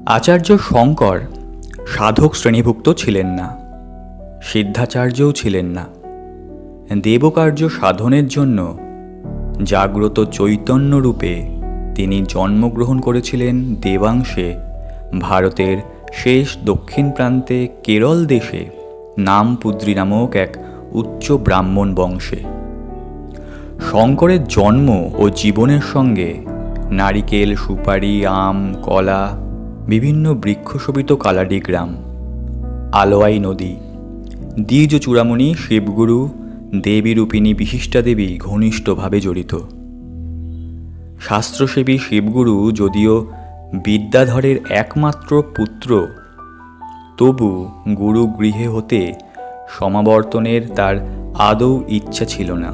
আচার্য শঙ্কর সাধক শ্রেণীভুক্ত ছিলেন না, সিদ্ধাচার্যও ছিলেন না। দেবকার্য সাধনের জন্য জাগ্রত চৈতন্য রূপে তিনি জন্মগ্রহণ করেছিলেন দেবাংশে, ভারতের শেষ দক্ষিণ প্রান্তে কেরল দেশে নামপুদ্রী নামক এক উচ্চ ব্রাহ্মণ বংশে। শঙ্করের জন্ম ও জীবনের সঙ্গে নারিকেল, সুপারি, আম, কলা, বিভিন্ন বৃক্ষশোভিত কালাডি গ্রাম, আলোয়াই নদী, দ্বিজ চূড়ামণি শিবগুরু, দেবীরূপিণী বিশিষ্টা দেবী ঘনিষ্ঠভাবে জড়িত। শাস্ত্রসেবী শিবগুরু যদিও বিদ্যাধরের একমাত্র পুত্র, তবু গুরু গৃহে হতে সমাবর্তনের তার আদৌ ইচ্ছা ছিল না।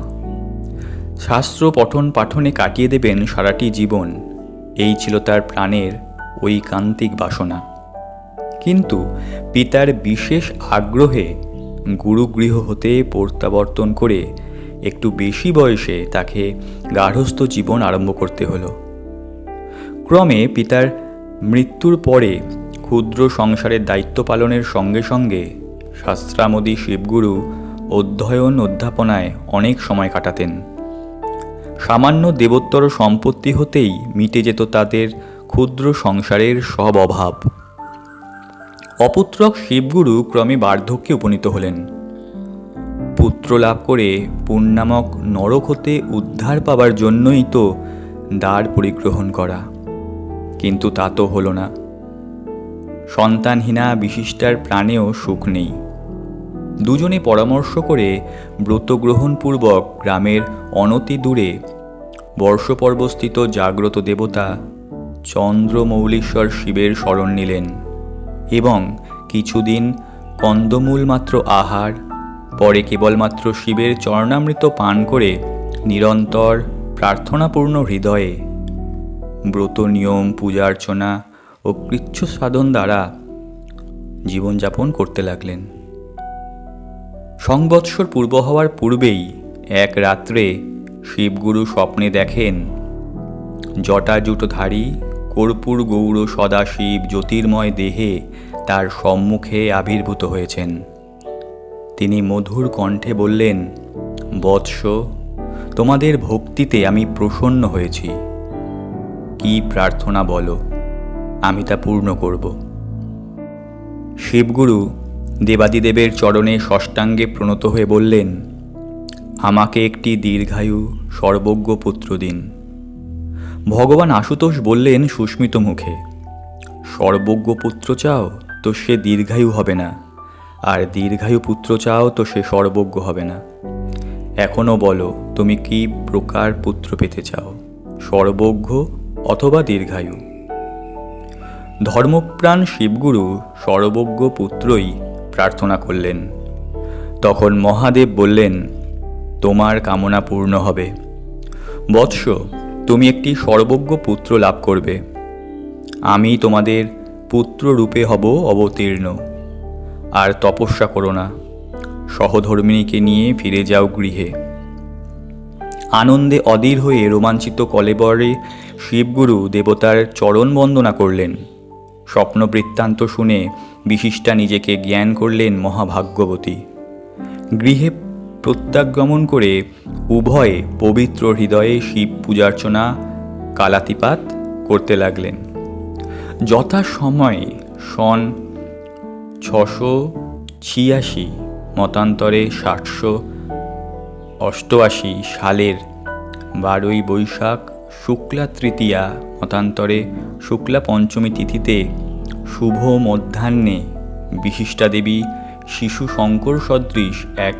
শাস্ত্র পঠন পাঠনে কাটিয়ে দেবেন সারাটি জীবন, এই ছিল তার প্রাণের ঐকান্তিক বাসনা। কিন্তু পিতার বিশেষ আগ্রহে গুরুগৃহ হতে প্রত্যাবর্তন করে একটু বেশি বয়সে তাকে গার্হস্থ্য জীবন আরম্ভ করতে হলো। ক্রমে পিতার মৃত্যুর পরে ক্ষুদ্র সংসারের দায়িত্ব পালনের সঙ্গে সঙ্গে শাস্ত্রামোদী শিবগুরু অধ্যয়ন অধ্যাপনায় অনেক সময় কাটাতেন। সামান্য দেবোত্তর সম্পত্তি হতেই মিটে যেত তাদের ক্ষুদ্র সংসারের সব অভাব। অপুত্রক শিবগুরু ক্রমে বার্ধক্যে উপনীত হলেন। পুত্র লাভ করে পুণ্যামক নরক হতে উদ্ধার পাবার জন্যই তো দ্বার পরিগ্রহণ করা, কিন্তু তা তো হল না। সন্তানহীনা বিশিষ্টার প্রাণেও সুখ নেই। দুজনে পরামর্শ করে ব্রতগ্রহণপূর্বক গ্রামের অনতি দূরে বর্ষপর্বস্থিত জাগ্রত দেবতা চন্দ্রমৌলীশ্বর শিবের শরণ নিলেন এবং কিছুদিন কন্দমূল মাত্র আহার, পরে কেবলমাত্র শিবের চরণামৃত পান করে নিরন্তর প্রার্থনাপূর্ণ হৃদয়ে ব্রত নিয়ম, পূজার্চনা ও কৃচ্ছ সাধন দ্বারা জীবনযাপন করতে লাগলেন। সংবৎসর পূর্ব হওয়ার পূর্বেই এক রাত্রে শিবগুরু স্বপ্নে দেখেন জটাজুটধারী কর্পূর গৌর সদাশিব জ্যোতির্ময় দেহে তার সম্মুখে আবির্ভূত হয়েছেন। তিনি মধুর কণ্ঠে বললেন, বৎস, তোমাদের ভক্তিতে আমি প্রসন্ন হয়েছি। কি প্রার্থনা বলো, আমি তা পূর্ণ করব। শিবগুরু দেবাদিদেবের চরণে ষষ্ঠাঙ্গে প্রণত হয়ে বললেন, আমাকে একটি দীর্ঘায়ু সর্বজ্ঞ পুত্র দিন। ভগবান আশুতোষ বললেন সুস্মিত মুখে, সর্বজ্ঞ পুত্র চাও তো সে দীর্ঘায়ু হবে না, আর দীর্ঘায়ু পুত্র চাও তো সে সর্বজ্ঞ হবে না। এখনও বলো তুমি কি প্রকার পুত্র পেতে চাও, সর্বজ্ঞ অথবা দীর্ঘায়ু? ধর্মপ্রাণ শিবগুরু সর্বজ্ঞ পুত্রই প্রার্থনা করলেন। তখন মহাদেব বললেন, তোমার কামনা পূর্ণ হবে। বৎস, তুমি একটি সর্বজ্ঞ পুত্র লাভ করবে। আমি তোমাদের পুত্র রূপে হব অবতীর্ণ। আর তপস্যা করো না, সহধর্মিণীকে নিয়ে ফিরে যাও গৃহে। আনন্দে অধীর হয়ে রোমাঞ্চিত কলেবরে শিবগুরু দেবতার চরণ বন্দনা করলেন। স্বপ্ন বৃত্তান্ত শুনে বিশিষ্টা নিজেকে জ্ঞান করলেন মহাভাগ্যবতী। গৃহে প্রত্যাগমন করে উভয়ে পবিত্র হৃদয়ে শিব পূজার্চনা কালাতিপাত করতে লাগলেন। যথাসময়ে সন 686 মতান্তরে 788 সালের 12ই বৈশাখ শুক্লা তৃতীয়া মতান্তরে শুক্লা পঞ্চমী তিথিতে শুভ মধ্যাহ্নে বিশিষ্টা দেবী শিশু শঙ্কর সদৃশ এক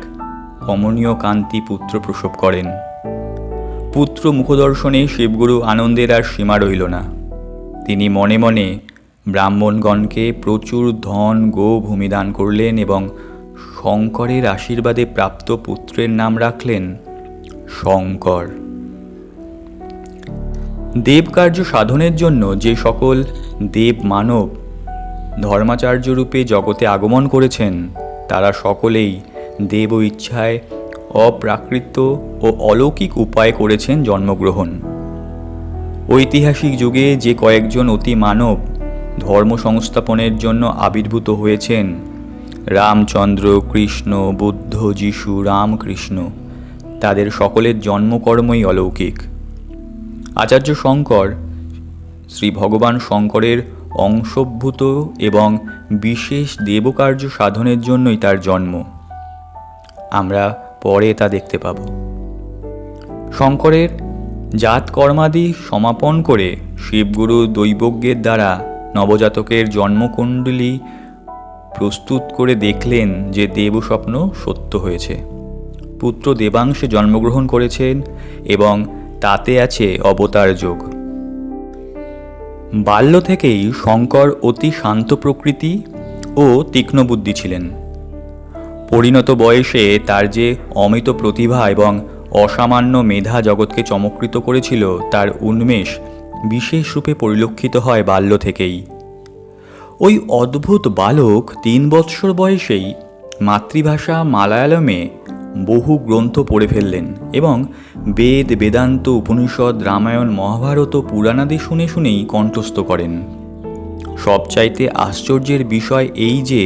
কমনীয় কান্তি পুত্র প্রসব করেন। পুত্র মুখদর্শনে শিবগুরু আনন্দের আর সীমা রইল না। তিনি মনে মনে ব্রাহ্মণগণকে প্রচুর ধন গো ভূমি দান করলেন এবং শঙ্করের আশীর্বাদে প্রাপ্ত পুত্রের নাম রাখলেন শঙ্কর। দেবকার্য সাধনের জন্য যে সকল দেব মানব ধর্মাচার্য রূপে জগতে আগমন করেছেন, তারা সকলেই দেব ইচ্ছায় অপ্রাকৃত ও অলৌকিক উপায়ে করেছেন জন্মগ্রহণ। ঐতিহাসিক যুগে যে কয়েকজন অতি মানব ধর্ম সংস্থাপনের জন্য আবির্ভূত হয়েছেন রামচন্দ্র, কৃষ্ণ, বুদ্ধ, যিশু, রামকৃষ্ণ, তাদের সকলের জন্মকর্মই অলৌকিক। আচার্য শঙ্কর শ্রী ভগবান শঙ্করের অংশভূত এবং বিশেষ দেবকার্য সাধনের জন্যই তার জন্ম। আমরা পরে তা দেখতে পাব। শঙ্করের জাতকর্মাদি সমাপন করে শিবগুরু দৈবজ্ঞের দ্বারা নবজাতকের জন্মকুণ্ডলী প্রস্তুত করে দেখলেন যে দেবস্বপ্ন সত্য হয়েছে। পুত্র দেবাংশে জন্মগ্রহণ করেছেন এবং তাতে আছে অবতার যোগ। বাল্য থেকেই শঙ্কর অতি শান্ত প্রকৃতি ও তীক্ষ্ণ বুদ্ধি ছিলেন। পরিণত বয়সে তার যে অমিত প্রতিভা এবং অসামান্য মেধা জগৎকে চমৎকৃত করেছিল, তার উন্মেষ বিশেষ রূপে পরিলক্ষিত হয় বাল্য থেকেই। ওই অদ্ভুত বালক 3 বৎসর বয়সেই মাতৃভাষা মালায়ালমে বহু গ্রন্থ পড়ে ফেললেন এবং বেদ, বেদান্ত, উপনিষদ, রামায়ণ, মহাভারত ও পুরাণাদি শুনে শুনেই কণ্ঠস্থ করেন। সবচাইতে আশ্চর্যের বিষয় এই যে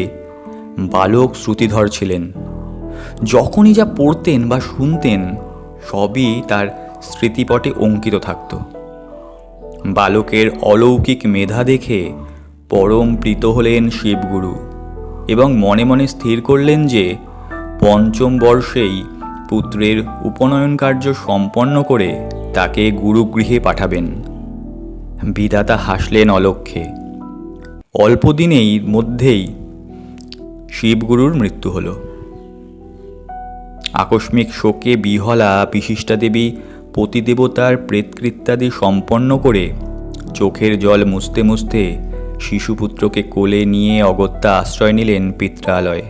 বালক শ্রুতিধর ছিলেন। যখনই যা পড়তেন বা শুনতেন সবই তার স্মৃতিপটে অঙ্কিত থাকত। বালকের অলৌকিক মেধা দেখে পরম প্রীত হলেন শিবগুরু এবং মনে মনে স্থির করলেন যে 5ম বর্ষেই পুত্রের উপনয়ন কার্য সম্পন্ন করে তাকে গুরুগৃহে পাঠাবেন। বিধাতা হাসলেন অলক্ষ্যে। অল্প দিনেই মধ্যেই শিবগুরুর মৃত্যু হল। আকস্মিক শোকে বিহলা বিশিষ্টা দেবী পতিদেবতার প্রেতকৃত্যাদি সম্পন্ন করে চোখের জল মুছতে মুছতে শিশুপুত্রকে কোলে নিয়ে অগত্যা আশ্রয় নিলেন পিত্রালয়ে।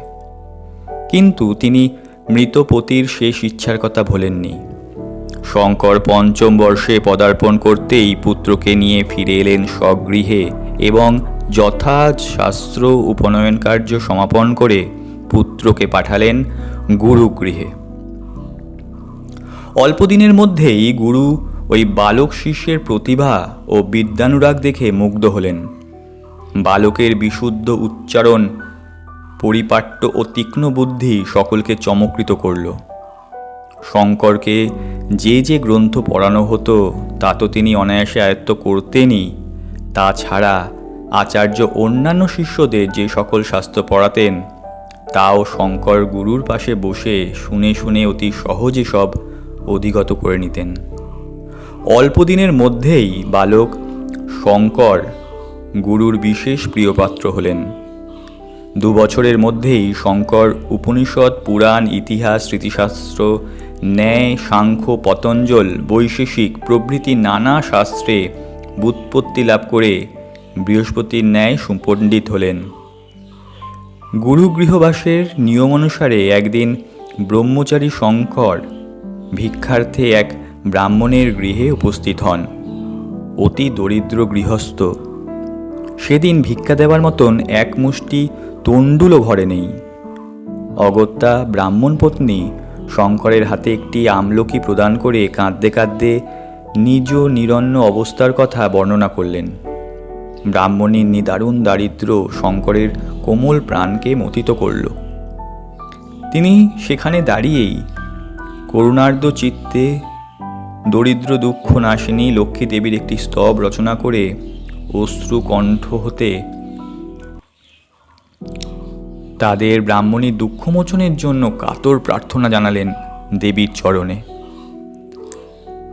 কিন্তু তিনি মৃত পতির শেষ ইচ্ছার কথা ভোলেননি। শঙ্কর 5ম বর্ষে পদার্পণ করতেই পুত্রকে নিয়ে ফিরে এলেন স্বগৃহে এবং যথাশাস্ত্র উপনয়ন কার্য সমাপন করে পুত্রকে পাঠালেন গুরুগৃহে। অল্প দিনের মধ্যেই গুরু ওই বালক শিষ্যের প্রতিভা ও বিদ্যানুরাগ দেখে মুগ্ধ হলেন। বালকের বিশুদ্ধ উচ্চারণ, পরিপাট্য ও তীক্ষ্ণ বুদ্ধি সকলকে চমৎকৃত করল। শঙ্করকে যে যে গ্রন্থ পড়ানো হতো তা তো তিনি অনায়াসে আয়ত্ত করতেনই, তাছাড়া আচার্য অন্যান্য শিষ্যদের যে সকল শাস্ত্র পড়াতেন তাও শঙ্কর গুরুর পাশে বসে শুনে শুনে অতি সহজে সব অধিগত করে নিতেন। অল্প দিনের মধ্যেই বালক শঙ্কর গুরুর বিশেষ প্রিয়পাত্র হলেন। 2 বছরের মধ্যেই শঙ্কর উপনিষদ, পুরাণ, ইতিহাস, স্মৃতিশাস্ত্র, ন্যায়, সাংখ্য, পতঞ্জল, বৈশেষিক প্রভৃতি নানা শাস্ত্রে ব্যুৎপত্তি লাভ করে বৃহস্পতির ন্যায় সুপণ্ডিত হলেন। গুরুগৃহবাসের নিয়মানুসারে একদিন ব্রহ্মচারী শঙ্কর ভিক্ষার্থে এক ব্রাহ্মণের গৃহে উপস্থিত হন। অতি দরিদ্র গৃহস্থ। সেদিন ভিক্ষা দেবার মতন এক মুষ্টি তণ্ডুলও ঘরে নেই। অগত্যা ব্রাহ্মণ পত্নী শঙ্করের হাতে একটি আমলকি প্রদান করে কাঁদতে কাঁদতে নিজ নিরন্ন অবস্থার কথা বর্ণনা করলেন। ব্রাহ্মণীর নিদারুণ দারিদ্র্য শঙ্করের কোমল প্রাণকে মথিত করল। তিনি সেখানে দাঁড়িয়েই করুণার্দ্র চিত্তে দরিদ্র দুঃখ নাশিনী লক্ষ্মী দেবীর একটি স্তব রচনা করে অশ্রু কণ্ঠ হতে তাদের ব্রাহ্মণীর দুঃখমোচনের জন্য কাতর প্রার্থনা জানালেন দেবীর চরণে।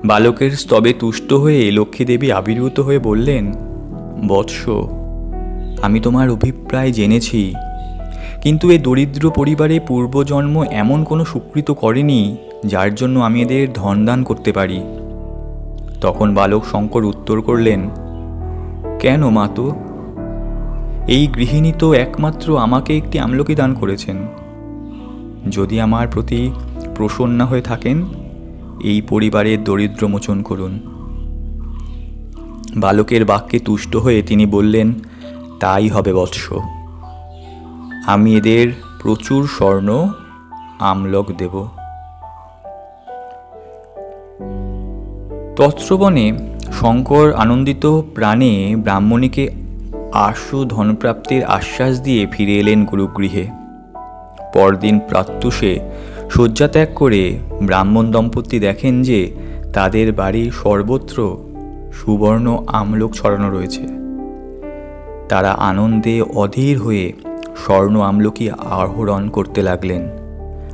বালকের স্তবে তুষ্ট হয়ে লক্ষ্মী দেবী আবির্ভূত হয়ে বললেন, বৎস, আমি তোমার অভিপ্রায় জেনেছি, কিন্তু এ দরিদ্র পরিবারে পূর্বজন্ম এমন কোনো সুকৃত করেনি যার জন্য আমি এদের ধনদান করতে পারি। তখন বালক শঙ্কর উত্তর করলেন, কেন মাতো? এই গৃহিণী তো একমাত্র আমাকে একটি আমলকি দান করেছেন। যদি আমার প্রতি প্রসন্ন হয়ে থাকেন, এই পরিবারের দরিদ্র মোচন করুন। বালকের বাক্যে তুষ্ট হয়ে তিনি বললেন, তাই হবে বৎস, আমি এদের প্রচুর স্বর্ণ আমলক দেব। তৎশ্রবণে শঙ্কর আনন্দিত প্রাণে ব্রাহ্মণীকে আশু ধনপ্রাপ্তির আশ্বাস দিয়ে ফিরে এলেন গুরুগৃহে। পরদিন প্রাত্যুষে শয্যা ত্যাগ করে ব্রাহ্মণ দম্পতি দেখেন যে তাদের বাড়ির সর্বত্র সুবর্ণ আমলোক ছড়ানো রয়েছে। তারা আনন্দে অধীর হয়ে স্বর্ণ আমলকি আহরণ করতে লাগলেন,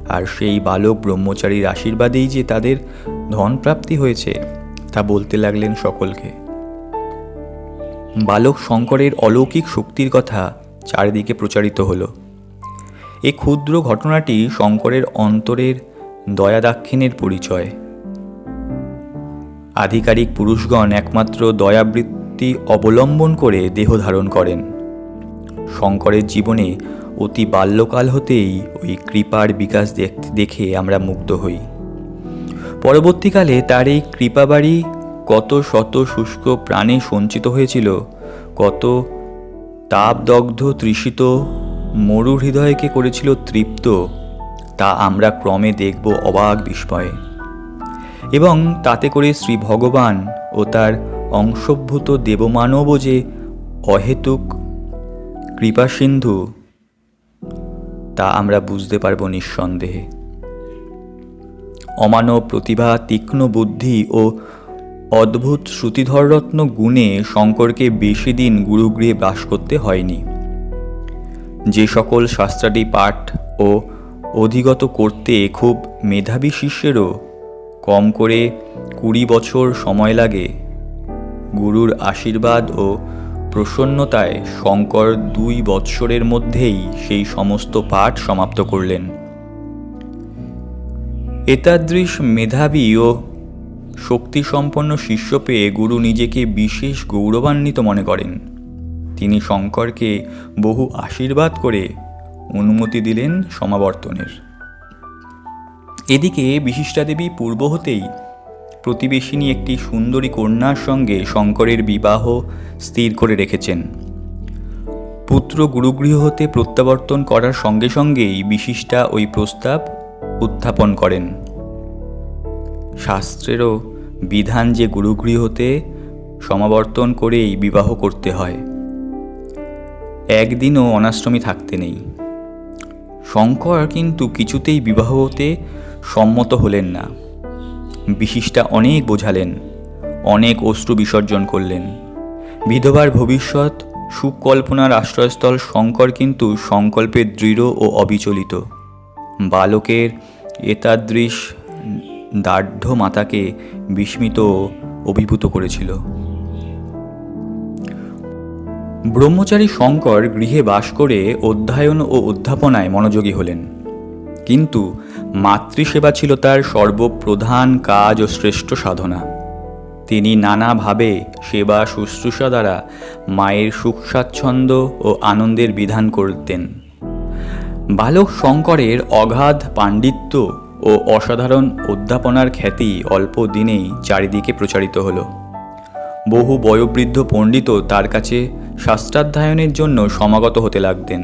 আর সেই বালক ব্রহ্মচারীর আশীর্বাদেই যে তাদের ধনপ্রাপ্তি হয়েছে তা বলতে লাগলেন সকলকে। বালক শঙ্করের অলৌকিক শক্তির কথা চারিদিকে প্রচারিত হল। এই ক্ষুদ্র ঘটনাটি শঙ্করের অন্তরের দয়াদাক্ষিণ্যের পরিচয়। আধিকারিক পুরুষগণ একমাত্র দয়াবৃত্তি অবলম্বন করে দেহ ধারণ করেন। শঙ্করের জীবনে অতি বাল্যকাল হতেই ওই কৃপার বিকাশ দেখে আমরা মুগ্ধ হই। পরবর্তীকালে তার এই কৃপাবাড়ি কত শত শুষ্ক প্রাণে সঞ্চিত হয়েছিল, কত তাপদগ্ধ তৃষিত মরু হৃদয়কে করেছিল তৃপ্ত, তা আমরা ক্রমে দেখব অবাক বিস্ময়ে। এবং তাতে করে শ্রী ভগবান ও তার অংশভূত দেবমানব যে অহেতুক কৃপাসিন্ধু তা আমরা বুঝতে পারব নিঃসন্দেহে। অমানব প্রতিভা, তীক্ষ্ণ বুদ্ধি ও অদ্ভুত শ্রুতিধররত্ন গুণে শঙ্করকে বেশি দিন গুরুগৃহে বাস করতে হয়নি। যে সকল শাস্ত্রাদি পাঠ ও অধিগত করতে খুব মেধাবী শিষ্যেরও কম করে 20 বছর সময় লাগে, গুরুর আশীর্বাদ ও প্রসন্নতায় শঙ্কর 2 বৎসরের মধ্যেই সেই সমস্ত পাঠ সমাপ্ত করলেন। এতাদৃশ মেধাবী ও শক্তিসম্পন্ন শিষ্য পেয়ে গুরু নিজেকে বিশেষ গৌরবান্বিত মনে করেন। তিনি শঙ্করকে বহু আশীর্বাদ করে অনুমতি দিলেন সমাবর্তনের। এদিকে বিশিষ্টাদেবী পূর্ব হতেই প্রতিবেশিনী একটি সুন্দরী কন্যার সঙ্গে শঙ্করের বিবাহ স্থির করে রেখেছেন। পুত্র গুরুগৃহ হতে প্রত্যাবর্তন করার সঙ্গে সঙ্গেই বিশিষ্টা ওই প্রস্তাব উত্থাপন করেন। শাস্ত্রেরও বিধান যে গুরুগৃহ হতে সমাবর্তন করেই বিবাহ করতে হয়, একদিনও অনাশ্রমী থাকতে নেই। শঙ্কর কিন্তু কিছুতেই বিবাহ হতে সম্মত হলেন না। বিশিষ্টা অনেক বোঝালেন, অনেক অশ্রু বিসর্জন করলেন। বিধবার ভবিষ্যৎ সুকল্পনার আশ্রয়স্থল শঙ্কর কিন্তু সংকল্পে দৃঢ় ও অবিচলিত। বালকের এতাদৃশ দার্ঢ্য মাতাকে বিস্মিত ও অভিভূত করেছিল। ব্রহ্মচারী শঙ্কর গৃহে বাস করে অধ্যয়ন ও অধ্যাপনায় মনোযোগী হলেন, কিন্তু মাতৃসেবা ছিল তার সর্বপ্রধান কাজ ও শ্রেষ্ঠ সাধনা। তিনি নানাভাবে সেবা শুশ্রূষা দ্বারা মায়ের সুখ স্বাচ্ছন্দ্য ও আনন্দের বিধান করতেন। বালক শঙ্করের অগাধ পাণ্ডিত্য ও অসাধারণ অধ্যাপনার খ্যাতি অল্প দিনেই চারিদিকে প্রচারিত হল। বহু বয়োবৃদ্ধ পণ্ডিতও তার কাছে শাস্ত্রাধ্যয়নের জন্য সমাগত হতে লাগতেন।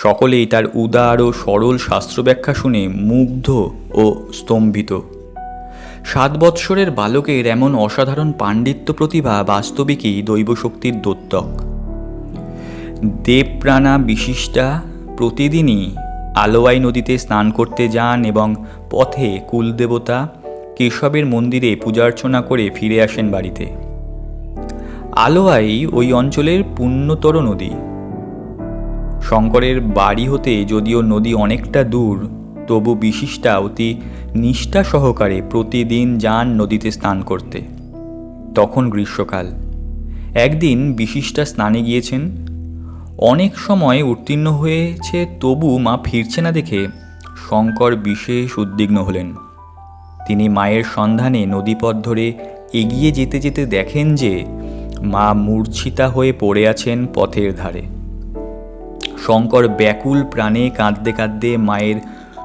সকলেই তার উদার ও সরল শাস্ত্র ব্যাখ্যা শুনে মুগ্ধ ও স্তম্ভিত। 7 বৎসরের বালকের এমন অসাধারণ পাণ্ডিত্য প্রতিভা বাস্তবিকই দৈবশক্তির দ্যোতক। দেবপ্রাণা বিশিষ্টা প্রতিদিনই আলোয়াই নদীতে স্নান করতে যান এবং পথে কুলদেবতা কেশবের মন্দিরে পূজার্চনা করে ফিরে আসেন বাড়িতে। আলোয়াই ওই অঞ্চলের পুণ্যতর নদী। শঙ্করের বাড়ি হতে যদিও নদী অনেকটা দূর, তবু বিশিষ্টা অতি নিষ্ঠা সহকারে প্রতিদিন যান নদীতে স্নান করতে। তখন গ্রীষ্মকাল। একদিন বিশিষ্টা স্নানে গিয়েছেন। অনেক সময় উত্তীর্ণ হয়েছে, তবু মা ফিরছে না দেখে শঙ্কর বিশেষ উদ্বিগ্ন হলেন। তিনি মায়ের সন্ধানে নদীপথ ধরে এগিয়ে যেতে যেতে দেখেন যে মা মূর্ছিতা হয়ে পড়ে আছেন পথের ধারে। শঙ্কর ব্যাকুল প্রাণে কাঁদতে কাঁদতে মায়ের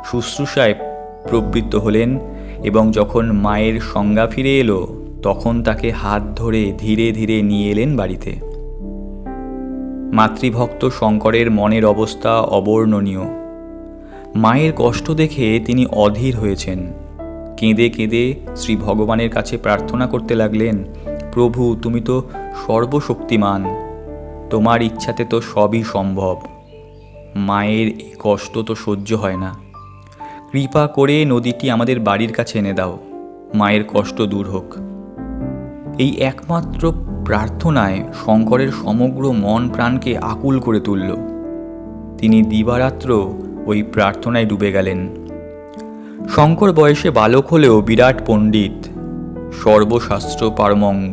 শুশ্রূষায় প্রবৃত্ত হলেন এবং যখন মায়ের সংজ্ঞা ফিরে এলো তখন তাকে হাত ধরে ধীরে ধীরে নিয়ে এলেন বাড়িতে। মাতৃভক্ত শঙ্করের মনের অবস্থা অবর্ণনীয়। মায়ের কষ্ট দেখে তিনি অধীর হয়েছেন। কেঁদে কেঁদে শ্রী ভগবানের কাছে প্রার্থনা করতে লাগলেন, প্রভু, তুমি তো সর্বশক্তিমান, তোমার ইচ্ছাতে তো সবই সম্ভব। মায়ের এই কষ্ট তো সহ্য হয় না। কৃপা করে নদীটি আমাদের বাড়ির কাছে এনে দাও, মায়ের কষ্ট দূর হোক। এই একমাত্র প্রার্থনায় শঙ্করের সমগ্র মন প্রাণকে আকুল করে তুলল। তিনি দিবারাত্র ওই প্রার্থনায় ডুবে গেলেন। শঙ্কর বয়সে বালক হলেও বিরাট পণ্ডিত, সর্বশাস্ত্র পারমঙ্গ।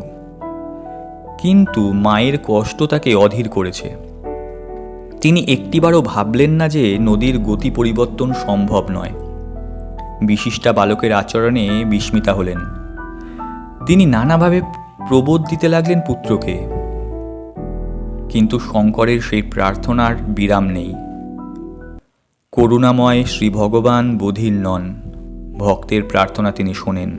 কিন্তু মায়ের কষ্ট তাকে অধীর করেছে। তিনি একটিবারও ভাবলেন না যে নদীর গতি পরিবর্তন সম্ভব নয়। বিশিষ্টা বালকের আচরণে বিস্মিতা হলেন। তিনি নানাভাবে প্রবোধ দিতে লাগলেন পুত্রকে, কিন্তু শঙ্করের সেই প্রার্থনার বিরাম নেই। করুণাময় শ্রী ভগবান বধির নন, ভক্তের প্রার্থনা তিনি শোনেন।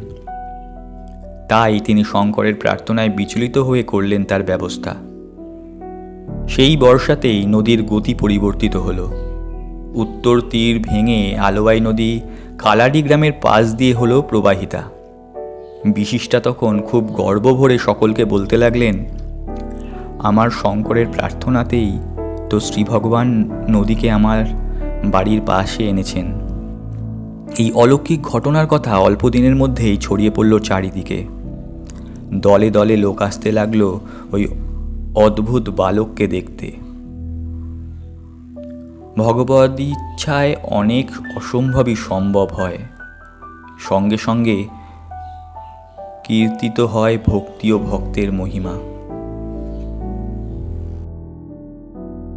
তাই তিনি শঙ্করের প্রার্থনায় বিচলিত হয়ে করলেন তার ব্যবস্থা। সেই বর্ষাতেই নদীর গতি পরিবর্তিত হল। উত্তর তীর ভেঙে আলোয়াই নদী কালাডি গ্রামের পাশ দিয়ে হল প্রবাহিতা। বিশিষ্টা তখন খুব গর্ব ভরে সকলকে বলতে লাগলেন, আমার শঙ্করের প্রার্থনাতেই তো শ্রী ভগবান নদীকে আমার বাড়ির পাশে এনেছেন। এই অলৌকিক ঘটনার কথা অল্প দিনের মধ্যেই ছড়িয়ে পড়ল চারিদিকে। দলে দলে লোক আসতে লাগলো ওই অদ্ভুত বালককে দেখতে। ভগবদ ইচ্ছায় অনেক অসম্ভবই সম্ভব হয়। সঙ্গে সঙ্গে কীর্তিত হয় ভক্তি ও ভক্তের মহিমা।